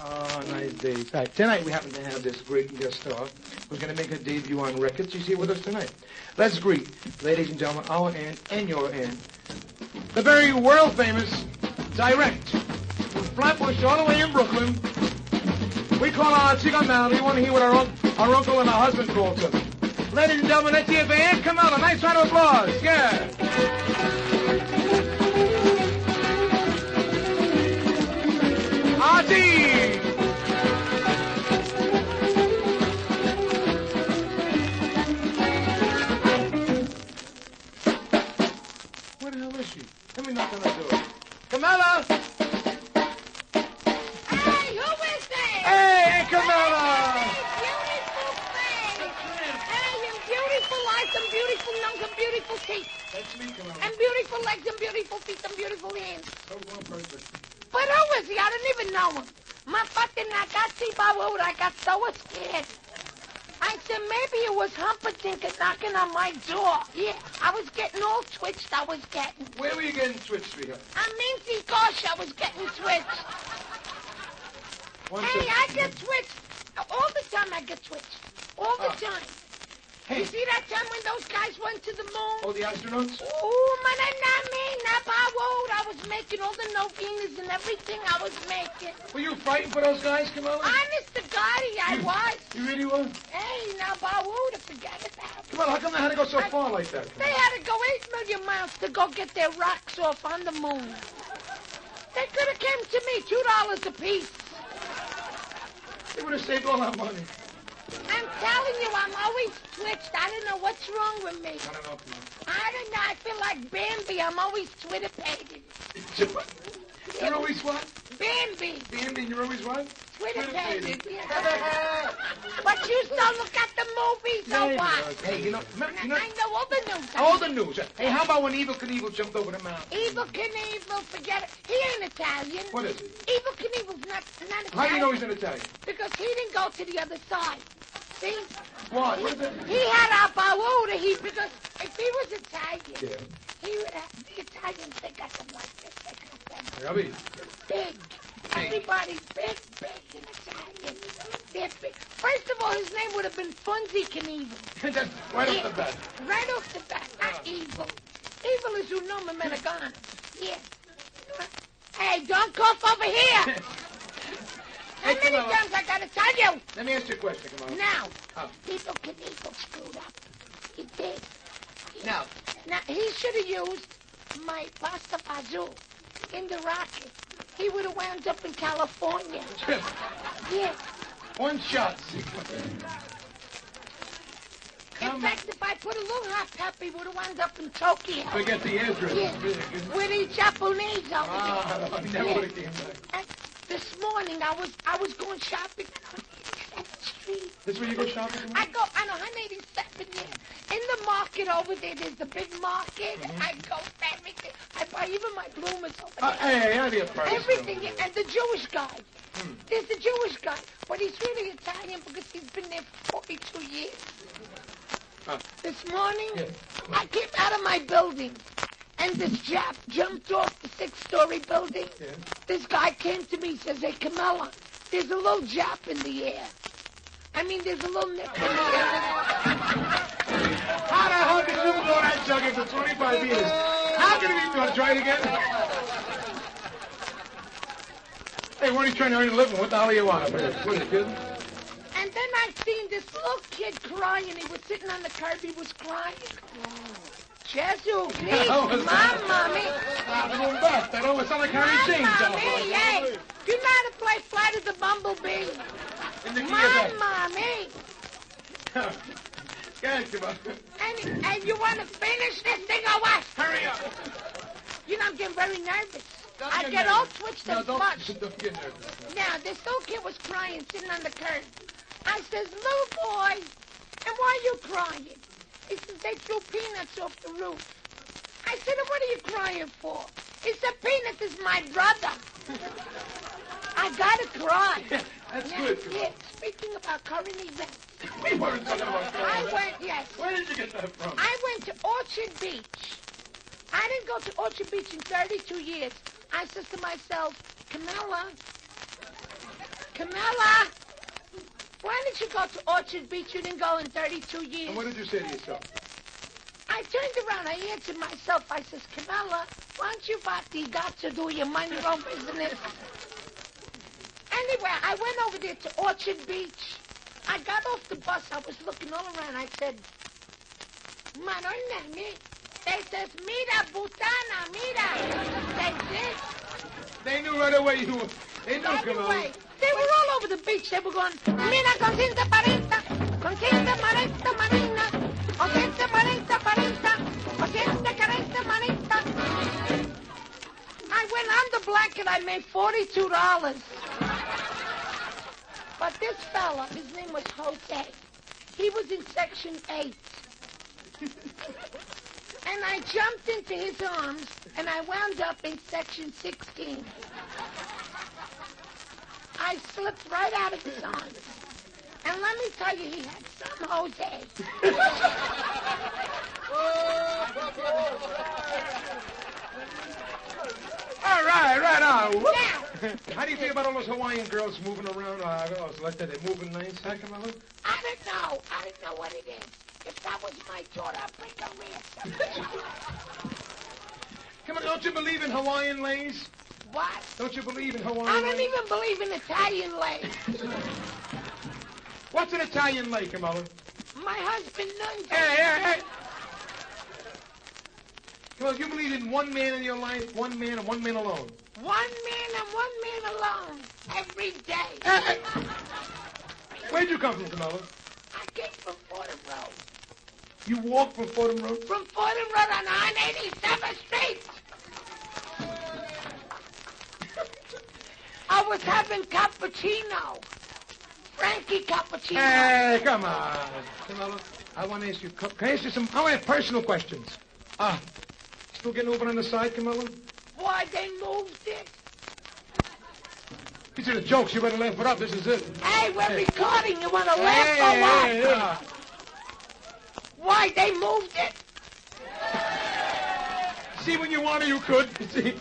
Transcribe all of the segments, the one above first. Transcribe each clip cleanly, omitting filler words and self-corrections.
Oh, nice days. All right, tonight we happen to have this great guest star who's going to make her debut on records. She's here with us tonight. Let's greet, ladies and gentlemen, our aunt and your aunt, the very world-famous direct from Flatbush all the way in Brooklyn. We call her Auntie Carmela. You want to hear what our uncle and our husband calls her. Ladies and gentlemen, let's hear for Aunt Carmela. Nice round of applause. Yeah. Auntie! Where the hell is she? Let me knock on the door. Carmela! Hey, who is there? Hey, Aunt Carmela! Beautiful face. Hey, and beautiful eyes and beautiful nose and beautiful teeth. That's me, Carmela. And beautiful legs and beautiful feet and beautiful hands. So one person. But who is he? I didn't even know him. My fucking ragazzi bawood, I got so scared. I said maybe it was Humperdinck knocking on my door. Yeah, I was getting all twitched, I was getting. Where were you getting switched, sweetheart? I mean, gosh, I was getting twitched. Hey, I get twitched. All the time I get twitched. All the time. Hey. You see that time when those guys went to the moon? Oh, the astronauts? Oh, man, I was making all the novenas and everything I was making. Were you frightened for those guys, Carmela? Honest to God, I was. You really were? Hey, now, Bawood, forget about it. Carmela, how come they had to go so far like that? They had to go 8 million miles to go get their rocks off on the moon. They could have came to me, $2 apiece. They would have saved all that money. I'm telling you, I'm always twitched. I don't know what's wrong with me. I don't know, Carmela. I don't know. I feel like Bambi. I'm always Twitter-pated. You're always what? Bambi. Bambi, you're always what? Twitter-pated. Yeah. But you still look at the movies or what? Hey, you know... I know all the news. All the news. Hey, how about when Evel Knievel jumped over the mountain? Evel Knievel, forget it. He ain't Italian. What is it? Evel Knievel's not Italian. How do you know he's an Italian? Because he didn't go to the other side. See? What? What is it? He had a bawoda. Because if he was Italian, he would have... The Italians, they got them like this. They got them Big. big. Everybody's big in Italian. They're big. First of all, his name would have been Funzy Knievel. That's right off the bat. Right off the bat, not evil. Evil is un nome americano. Yeah. Hey, don't cough over here. How many times I gotta tell you? Let me ask you a question, Carmela. Now, Evil Knievel screwed up. He did. Now, he should have used my pasta fazool in the rocket. He would have wound up in California. Yeah. One shot. In fact, if I put a little hot pepper, he would have wound up in Tokyo. Forget the address. Yeah. With the Japanese over I never would have came back. And this morning, I was going shopping on 187th Street. This is where you go shopping? I go on 187th, yeah. In the market over there's a big market. I go everything. I buy even my bloomers over there. Hey, I'll be a price. Everything. And the Jewish guy. There's the Jewish guy. But he's really Italian because he's been there for 42 years. This morning, I came out of my building. And this Jap jumped off the 6-story building. Yeah. This guy came to me, says, hey, Carmela, there's a little Jap in the air. I mean, there's a little nip in the air. How the hell did you blow that chugging for 25 years? How can it be done? Try it again? Hey, we're only trying to earn a living. What the hell are you on? What are you kidding? And then I seen this little kid crying. He was sitting on the curb. He was crying. Jesus, please, Mamma mia. That always sounds like Harry James. Mamma mia, hey. You know how to play Flight of the Bumblebee? Mamma mia. And you want to finish this thing or what? Hurry up. You know, I'm getting very nervous. I get all twitched and flushed. Don't get nervous. Now, this little kid was crying, sitting on the curb. I says, little boy, and why are you crying? He says, they threw peanuts off the roof. I said, what are you crying for? He said, Peanut is my brother. I gotta cry. Yeah, that's good. Yeah, speaking about current events. We weren't talking about current events. Where did you get that from? I went to Orchard Beach. I didn't go to Orchard Beach in 32 years. I says to myself, Carmela, why did you go to Orchard Beach? You didn't go in 32 years. And what did you say to yourself? I turned around. I answered myself. I says, Carmela, why don't you got to do your mind your own business? Anyway, I went over there to Orchard Beach. I got off the bus. I was looking all around. I said, Madonna, they says, mira, putana, mira. They did. They knew right away you were. They knew, Anyway, they were all over the beach. They were going, mira, consciente parenta, consciente marenta marina, consciente marenta parenta, consciente carenta marenta. I went on the blanket. I made $42. But this fella, his name was Jose. He was in Section 8. And I jumped into his arms, and I wound up in Section 16. I slipped right out of his arms. And let me tell you, he had some Jose. All right, right on. Now, How do you feel about all those Hawaiian girls moving around? Like that, they're moving nice, huh, Carmela? I don't know. I don't know what it is. If that was my daughter, I'd break her wrist. Come on, don't you believe in Hawaiian lays? What? Don't you believe in Hawaiian I lays? don't even believe in Italian lace. What's an Italian lay, Carmela? My husband knows. Hey. Come on, you believe in one man in your life, one man and one man alone. One man and one man alone. Every day. Hey. Where'd you come from, Carmela? I came from Fordham Road. You walked from Fordham Road? From Fordham Road on 187th Street. I was having cappuccino. Frankie cappuccino. Hey, come on. Carmela, I want to ask you, I want to ask personal questions. Still getting over on the side, Carmela? Why, they moved it. These are the jokes. You better laugh it up. This is it. Hey, we're recording. You want to laugh or what? Yeah. Why, they moved it? See, when you want to, you could. See?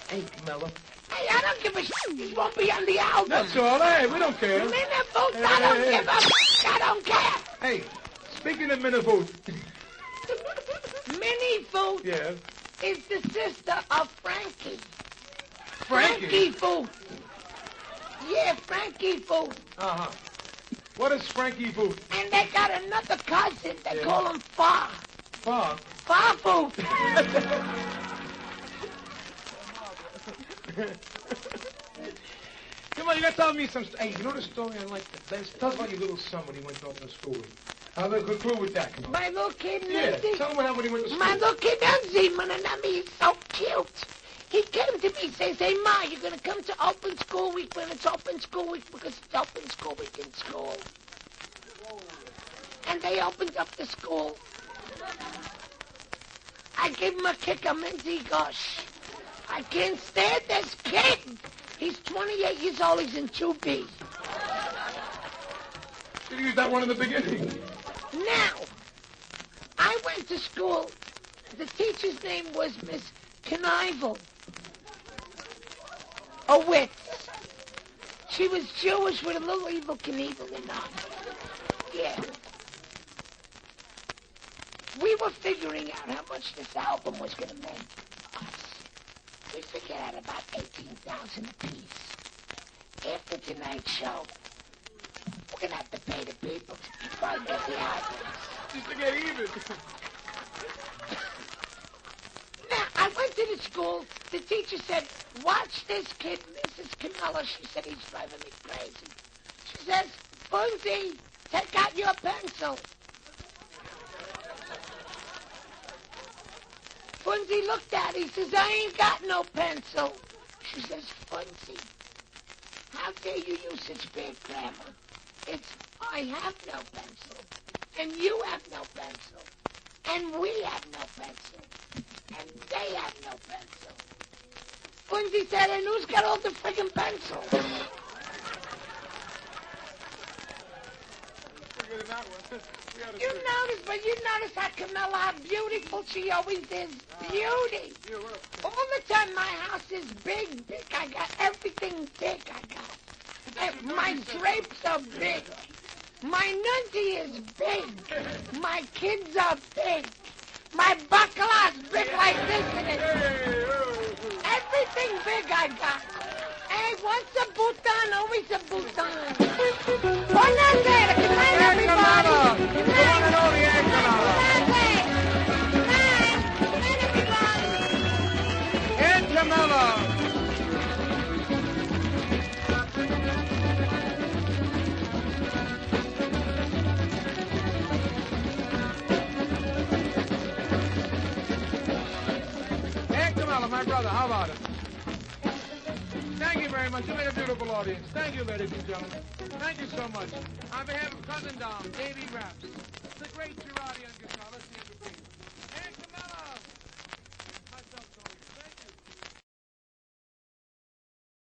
Hey, Carmela. Hey, I don't give a shit. This won't be on the album. That's all. Hey, we don't care. Minute boots, I don't give a shit. I don't care. Hey, speaking of Minnie. Minnie Foot Yeah. is the sister of Frankie. Frankie? Foot. Yeah, Frankie Foot. Uh-huh. What is Frankie Foot? And they got another cousin. They call him Fa. Fa? Fa Foot. Come on, you got to tell me some... Hey, you know the story I like? Tell us about your little son when he went off to school. I'll conclude with that. Come on. My little kid, Yeah, Nancy. tell him what happened when he went to school. My little kid, Nancy, he's so cute. He came to me, says, hey, Ma, you're going to come to open school week when it's open school week because it's open school week in school. And they opened up the school. I gave him a kick. He gosh, I can't stand this kid. He's 28 years old. He's in 2B. Should have used that one in the beginning. Now, I went to school. The teacher's name was Miss Knievel. A wit. She was Jewish with a little evil Knievel in her. Yeah. We were figuring out how much this album was going to make us. We figured out about $18,000 apiece. After tonight's show, we're going to have to pay the people to try and get the albums. Just to get even. Now, I went to the school. The teacher said, watch this kid, Mrs. Carmela. She said, he's driving me crazy. She says, Bunzy, take out your pencil. Bunzy looked at it. He says, I ain't got no pencil. She says, Bunzy, how dare you use such bad grammar? It's, I have no pencil. And you have no pencil. And we have no pencil. And they have no pencil. Bunzy said, and who's got all the friggin' pencils? Pretty good in that one. You notice, but you notice how Carmela, how beautiful she always is. Beauty. All the time, my house is big, big. I got everything big. I got. And my drapes are big. My nunty is big. My kids are big. My bacala's big like this. And everything big I got. Hey, once a bouton, always a bouton. Buonasera. Good night, everybody. Good night. Good night. Good night, everybody. And Carmela. My brother, how about it? Thank you very much. You made a beautiful audience. Thank you, ladies and gentlemen. Thank you so much. On behalf of Cousin Dom, Davy Raps, the great Girardi on guitar. Let's see if we can.